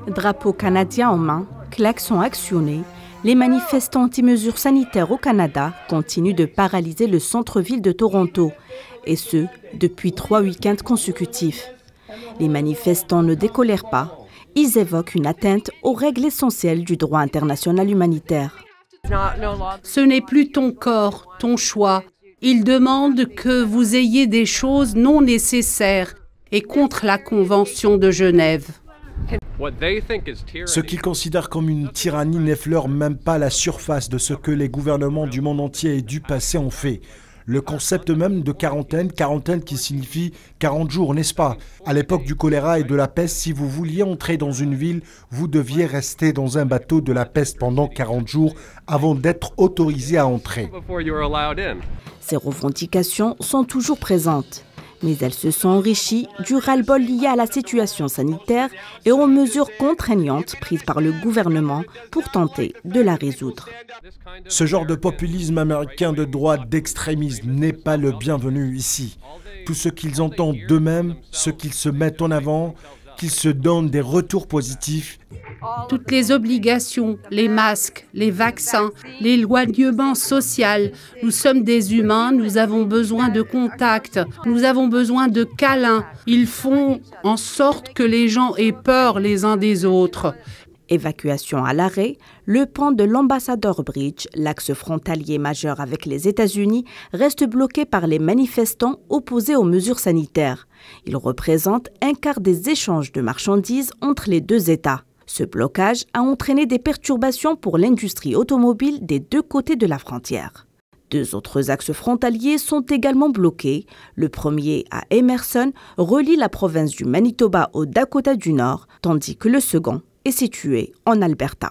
Drapeau canadien en main, klaxons actionnés, les manifestants anti-mesures sanitaires au Canada continuent de paralyser le centre-ville de Toronto, et ce, depuis 3 week-ends consécutifs. Les manifestants ne décolèrent pas, ils évoquent une atteinte aux règles essentielles du droit international humanitaire. Ce n'est plus ton corps, ton choix. Ils demandent que vous ayez des choses non nécessaires et contre la Convention de Genève. Ce qu'ils considèrent comme une tyrannie n'effleure même pas la surface de ce que les gouvernements du monde entier et du passé ont fait. Le concept même de quarantaine qui signifie 40 jours, n'est-ce pas? À l'époque du choléra et de la peste, si vous vouliez entrer dans une ville, vous deviez rester dans un bateau de la peste pendant 40 jours avant d'être autorisé à entrer. Ces revendications sont toujours présentes, mais elles se sont enrichies du ras-le-bol lié à la situation sanitaire et aux mesures contraignantes prises par le gouvernement pour tenter de la résoudre. Ce genre de populisme américain de droite, d'extrémisme n'est pas le bienvenu ici. Tout ce qu'ils entendent d'eux-mêmes, ce qu'ils se mettent en avant, qu'ils se donnent des retours positifs. Toutes les obligations, les masques, les vaccins, l'éloignement social. Nous sommes des humains, nous avons besoin de contact, nous avons besoin de câlins. Ils font en sorte que les gens aient peur les uns des autres. Évacuation à l'arrêt, le pont de l'Ambassador Bridge, l'axe frontalier majeur avec les États-Unis, reste bloqué par les manifestants opposés aux mesures sanitaires. Il représente un quart des échanges de marchandises entre les deux États. Ce blocage a entraîné des perturbations pour l'industrie automobile des deux côtés de la frontière. 2 autres axes frontaliers sont également bloqués. Le premier, à Emerson, relie la province du Manitoba au Dakota du Nord, tandis que le second est situé en Alberta.